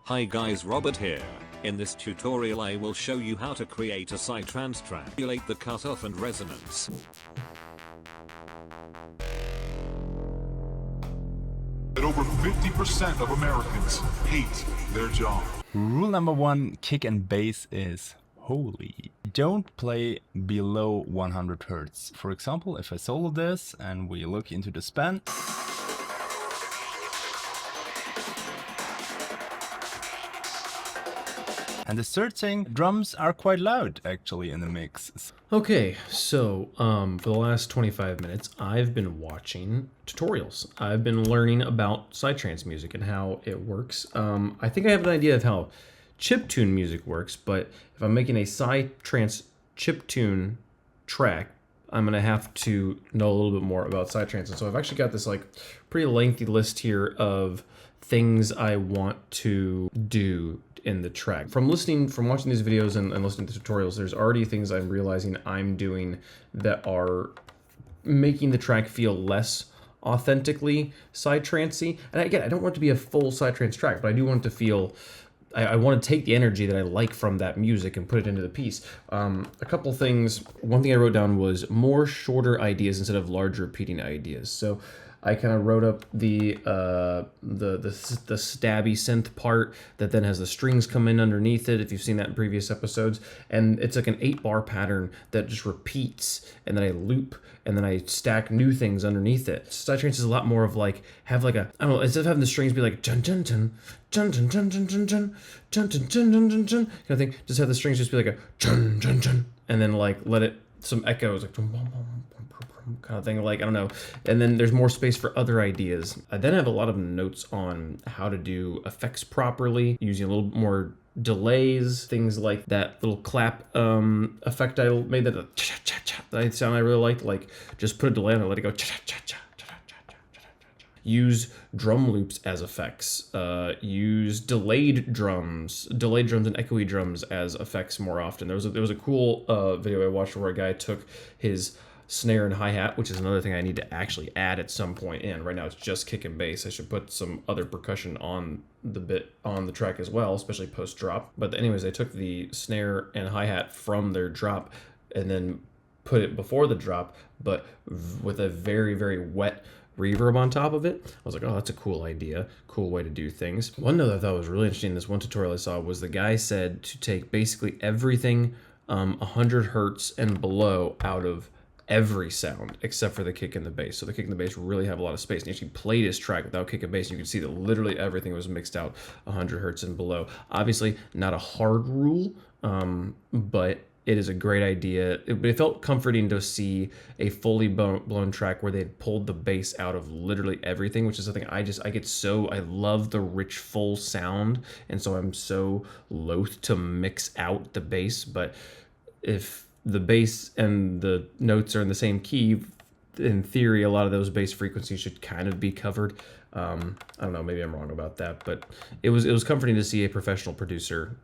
Hi guys, Robert here. In this tutorial I will show you how to create a psytrance track, emulate the cutoff and resonance. That over 50% of Americans hate their job. Rule number one, kick and bass is holy. Don't play below 100 Hertz. For example, if I solo this and we look into the span, and the third thing, drums are quite loud actually in the mix. Okay, so for the last 25 minutes, I've been watching tutorials. I've been learning about psytrance music and how it works. I think I have an idea of how chiptune music works, but if I'm making a psytrance chiptune track, I'm gonna have to know a little bit more about psytrance. And so I've actually got this like pretty lengthy list here of things I want to do in the track. From watching these videos and listening to tutorials, there's already things I'm realizing I'm doing that are making the track feel less authentically psytrancey. And again, I don't want it to be a full psytrance track, but I do want it to feel, I want to take the energy that I like from that music and put it into the piece. A couple things. One thing I wrote down was more shorter ideas instead of large repeating ideas. So I kind of wrote up the stabby synth part that then has the strings come in underneath it, if you've seen that in previous episodes. And it's like an 8-bar pattern that just repeats, and then I loop, and then I stack new things underneath it. Psytrance is a lot more of like, have like a, I don't know, instead of having the strings be like jun jun jun jun jun jun jun jun jun jun jun jun jun jun jun kind of thing, just have the strings just be like a jun jun jun, and then like let it, some echoes like kind of thing, like, I don't know. And then there's more space for other ideas. I then have a lot of notes on how to do effects properly, using a little more delays, things like that little clap effect I made, that cha-cha-cha-cha, that sound I really liked, like just put a delay on it, let it go cha-cha-cha-cha. Use drum loops as effects. Use delayed drums and echoey drums as effects more often. There was a cool video I watched where a guy took his snare and hi-hat, which is another thing I need to actually add at some point in. Right now it's just kick and bass. I should put some other percussion on the track as well, especially post-drop. But anyways, they took the snare and hi-hat from their drop and then put it before the drop, but with a very, very wet reverb on top of it. I was like, oh, that's a cool idea, cool way to do things. One note I thought was really interesting in this one tutorial I saw was the guy said to take basically everything 100 Hertz and below out of every sound except for the kick and the bass. So the kick and the bass really have a lot of space. And he actually played his track without kick and bass. You can see that literally everything was mixed out 100 Hertz and below. Obviously not a hard rule, but it is a great idea. It felt comforting to see a fully blown track where they had pulled the bass out of literally everything, which is something I love the rich full sound. And so I'm so loath to mix out the bass, but if the bass and the notes are in the same key, in theory, a lot of those bass frequencies should kind of be covered. I don't know, maybe I'm wrong about that, but it was comforting to see a professional producer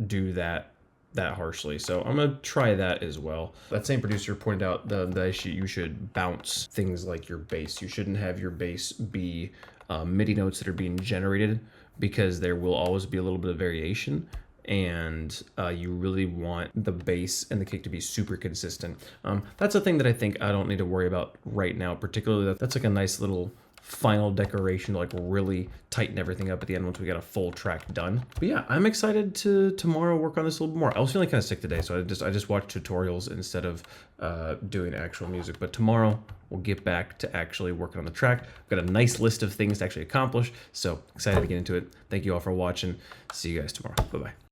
do that harshly. So I'm gonna try that as well. That same producer pointed out that you should bounce things like your bass. You shouldn't have your bass be MIDI notes that are being generated, because there will always be a little bit of variation. And you really want the bass and the kick to be super consistent. That's a thing that I think I don't need to worry about right now, particularly that's like a nice little final decoration to like really tighten everything up at the end once we got a full track done. But yeah, I'm excited to tomorrow work on this a little bit more. I was feeling kind of sick today, so I just watched tutorials instead of doing actual music. But tomorrow we'll get back to actually working on the track. I've got a nice list of things to actually accomplish, so excited to get into it. Thank you all for watching. See you guys tomorrow. Bye-bye.